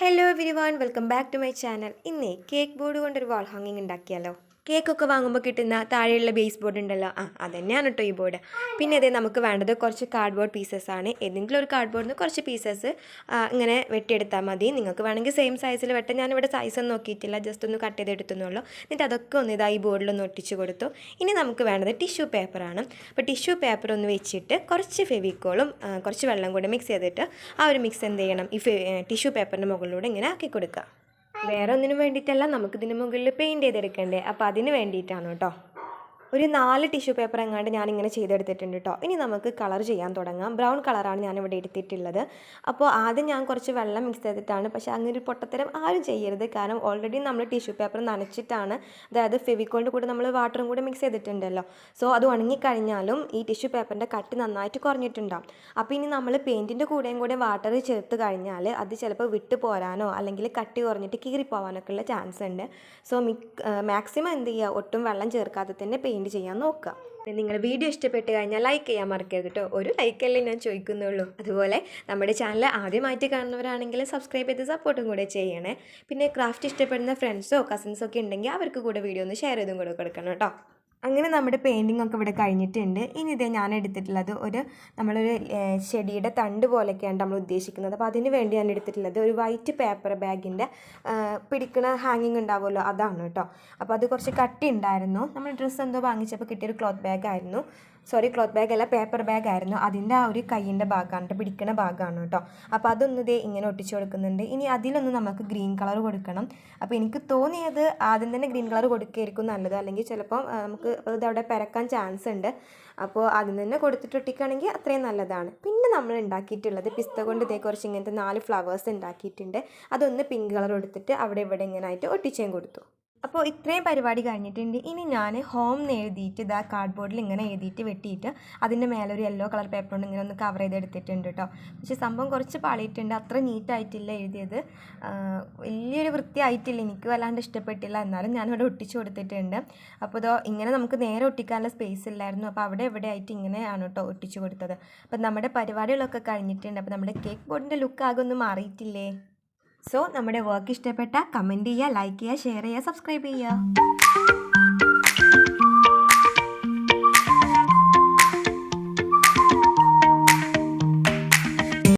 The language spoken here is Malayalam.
Hello everyone, welcome back to my channel. ഇന്നേ കേക്ക് ബോർഡ് കൊണ്ടൊരു വാൾ ഹാങ്ങിങ് ഉണ്ടാക്കിയാലോ. കേക്കൊക്കെ വാങ്ങുമ്പോൾ കിട്ടുന്ന താഴെയുള്ള ബേസ് ബോർഡ് ഉണ്ടല്ലോ, അത് തന്നെയാണ് കേട്ടോ ഈ ബോർഡ്. പിന്നെ അതേ നമുക്ക് വേണ്ടത് കുറച്ച് കാർഡ്ബോർഡ് പീസസ് ആണ്. ഏതെങ്കിലും ഒരു കാർഡ്ബോർഡിന് കുറച്ച് പീസസ് ഇങ്ങനെ വെട്ടിയെടുത്താൽ മതി. നിങ്ങൾക്ക് വേണമെങ്കിൽ സെയിം സൈസിൽ വെട്ടാം. ഞാനിവിടെ സൈസൊന്നും നോക്കിയിട്ടില്ല, ജസ്റ്റ് ഒന്ന് കട്ട് ചെയ്തെടുത്തുന്നുള്ളൂ. എന്നിട്ട് അതൊക്കെ ഒന്ന് ഈ ബോർഡിലൊന്ന് ഒട്ടിച്ച് കൊടുത്തു. ഇനി നമുക്ക് വേണ്ടത് ടിഷ്യൂ പേപ്പറാണ്. അപ്പോൾ ടിഷ്യൂ പേപ്പർ ഒന്ന് വെച്ചിട്ട് കുറച്ച് ഫെവിക്കോളും കുറച്ച് വെള്ളം കൂടെ മിക്സ് ചെയ്തിട്ട് ആ ഒരു മിക്സ് എന്ത് ചെയ്യണം, ഈ ടിഷ്യൂ പേപ്പറിൻ്റെ മുകളിലൂടെ ഇങ്ങനെ ആക്കി കൊടുക്കുക. വേറെ ഒന്നിനും വേണ്ടിയിട്ടല്ല, നമുക്കിതിന് മുകളിൽ പെയിൻറ്റ് ചെയ്തെടുക്കണ്ടേ, അപ്പോൾ അതിന് വേണ്ടിയിട്ടാണ് കേട്ടോ. ഒരു 4 ടിഷ്യൂ പേപ്പർ എങ്ങാണ്ട് ഞാനിങ്ങനെ ചെയ്തെടുത്തിട്ടുണ്ട് കേട്ടോ. ഇനി നമുക്ക് കളർ ചെയ്യാൻ തുടങ്ങാം. ബ്രൗൺ കളറാണ് ഞാനിവിടെ എടുത്തിട്ടുള്ളത്. അപ്പോൾ ആദ്യം ഞാൻ കുറച്ച് വെള്ളം മിക്സ് ചെയ്തിട്ടാണ്, പക്ഷേ അങ്ങനെ ഒരു പൊട്ടത്തരം ആരും ചെയ്യരുത്. കാരണം ഓൾറെഡി നമ്മൾ ടിഷ്യൂ പേപ്പർ നനച്ചിട്ടാണ്, അതായത് ഫെവിക്കോളിൻ്റെ കൂടെ നമ്മൾ വാട്ടറും കൂടെ മിക്സ് ചെയ്തിട്ടുണ്ടല്ലോ. സോ അത് ഉണങ്ങിക്കഴിഞ്ഞാലും ഈ ടിഷ്യൂ പേപ്പറിൻ്റെ കട്ടി നന്നായിട്ട് കുറഞ്ഞിട്ടുണ്ടാവും. അപ്പോൾ ഇനി നമ്മൾ പെയിൻറ്റിൻ്റെ കൂടെ വാട്ടർ ചേർത്ത് കഴിഞ്ഞാൽ അത് ചിലപ്പോൾ വിട്ട് പോരാനോ അല്ലെങ്കിൽ കട്ടി കുറഞ്ഞിട്ട് കീറിപ്പോവാനൊക്കെ ഉള്ള ചാൻസ് ഉണ്ട്. സോ മാക്സിമം എന്ത് ചെയ്യുക, ഒട്ടും വെള്ളം ചേർക്കാതെ തന്നെ പെയിൻറ്റ് ചെയ്യാൻ നോക്കുക. നിങ്ങൾ വീഡിയോ ഇഷ്ടപ്പെട്ട് കഴിഞ്ഞാൽ ലൈക്ക് ചെയ്യാൻ മറക്കരുത് കേട്ടോ. ഒരു ലൈക്കല്ലേ ഞാൻ ചോദിക്കുന്നുള്ളൂ. അതുപോലെ നമ്മുടെ ചാനൽ ആദ്യമായിട്ട് കാണുന്നവരാണെങ്കിൽ സബ്സ്ക്രൈബ് ചെയ്ത് സപ്പോർട്ടും കൂടെ ചെയ്യണേ. പിന്നെ ക്രാഫ്റ്റ് ഇഷ്ടപ്പെടുന്ന ഫ്രണ്ട്സോ കസിൻസോ ഒക്കെ ഉണ്ടെങ്കിൽ അവർക്ക് കൂടെ വീഡിയോ ഒന്ന് ഷെയർ ചെയ്തും കൂടെ കൊടുക്കണം കേട്ടോ. അങ്ങനെ നമ്മുടെ പെയിൻറ്റിംഗ് ഒക്കെ ഇവിടെ കഴിഞ്ഞിട്ടുണ്ട്. ഇനി ഇതേ ഞാൻ എടുത്തിട്ടുള്ളത് നമ്മളൊരു ചെടിയുടെ തണ്ട് പോലെയൊക്കെയാണ് നമ്മൾ ഉദ്ദേശിക്കുന്നത്. അപ്പോൾ അതിന് വേണ്ടി ഞാൻ എടുത്തിട്ടുള്ളത് ഒരു വൈറ്റ് പേപ്പർ ബാഗിൻ്റെ പിടിക്കണ ഹാങ്ങിങ് ഉണ്ടാവുമല്ലോ, അതാണ് കേട്ടോ. അപ്പോൾ അത് കുറച്ച് കട്ടി ഉണ്ടായിരുന്നു. നമ്മൾ ഡ്രസ്സ് എന്തോ വാങ്ങിച്ചപ്പോൾ കിട്ടിയൊരു ക്ലോത്ത് ബാഗായിരുന്നു. ക്ലോത്ത് ബാഗ് അല്ല, പേപ്പർ ബാഗായിരുന്നു. അതിൻ്റെ ആ ഒരു കയ്യിൻ്റെ ഭാഗമാണ് കേട്ടോ, പിടിക്കുന്ന ഭാഗമാണ് കേട്ടോ. അപ്പോൾ അതൊന്ന് ഇതേ ഇങ്ങനെ ഒട്ടിച്ച് കൊടുക്കുന്നുണ്ട്. ഇനി അതിലൊന്ന് നമുക്ക് ഗ്രീൻ കളർ കൊടുക്കണം. അപ്പോൾ എനിക്ക് തോന്നിയത് ആദ്യം തന്നെ ഗ്രീൻ കളർ കൊടുക്കുകയായിരിക്കും നല്ലത്, അല്ലെങ്കിൽ ചിലപ്പം നമുക്ക് ഇതവിടെ പരക്കാൻ ചാൻസ് ഉണ്ട്. അപ്പോൾ അതിൽ തന്നെ കൊടുത്തിട്ടൊട്ടിക്കുകയാണെങ്കിൽ അത്രയും നല്ലതാണ്. പിന്നെ നമ്മൾ ഉണ്ടാക്കിയിട്ടുള്ളത് പിസ്ത കൊണ്ട് ഇതേ കുറച്ച് ഇങ്ങനത്തെ 4 ഫ്ലവേഴ്സ് ഉണ്ടാക്കിയിട്ടുണ്ട്. അതൊന്ന് പിങ്ക് കളർ കൊടുത്തിട്ട് അവിടെ ഇവിടെ ഇങ്ങനെ ആയിട്ട് ഒട്ടിച്ചേം കൊടുത്തു. അപ്പോൾ ഇത്രയും പരിപാടി കഴിഞ്ഞിട്ടുണ്ട്. ഇനി ഞാൻ ഹോം എന്ന് എഴുതിയിട്ട് ഇതാ കാർഡ്ബോർഡിൽ ഇങ്ങനെ എഴുതിയിട്ട് വെട്ടിയിട്ട് അതിൻ്റെ മേലെ ഒരു യെല്ലോ കളർ പേപ്പർ കൊണ്ട് ഇങ്ങനെ ഒന്ന് കവർ ചെയ്തെടുത്തിട്ടുണ്ട് കേട്ടോ. പക്ഷേ സംഭവം കുറച്ച് പാളിയിട്ടുണ്ട്, അത്ര നീറ്റായിട്ടില്ല എഴുതിയത്. വലിയൊരു വൃത്തിയായിട്ടില്ല, എനിക്ക് വല്ലാണ്ട് ഇഷ്ടപ്പെട്ടില്ല. എന്നാലും ഞാനിവിടെ ഒട്ടിച്ച് കൊടുത്തിട്ടുണ്ട്. അപ്പോൾ ഇതോ ഇങ്ങനെ നമുക്ക് നേരെ ഒട്ടിക്കാനുള്ള സ്പേസ് ഇല്ലായിരുന്നു. അപ്പോൾ അവിടെ എവിടെ ആയിട്ട് ഇങ്ങനെയാണ് കേട്ടോ ഒട്ടിച്ച് കൊടുത്തത്. അപ്പോൾ നമ്മുടെ പരിപാടികളൊക്കെ കഴിഞ്ഞിട്ടുണ്ട്. അപ്പോൾ നമ്മുടെ കേക്ക് ബോർഡിൻ്റെ ലുക്ക് ആകെ ഒന്നും മാറിയിട്ടില്ലേ. സോ നമ്മുടെ വർക്ക് ഇഷ്ടപ്പെട്ടാൽ കമൻറ്റ് ചെയ്യുക, ലൈക്ക് ചെയ്യുക, ഷെയർ ചെയ്യുക, സബ്സ്ക്രൈബ് ചെയ്യുക.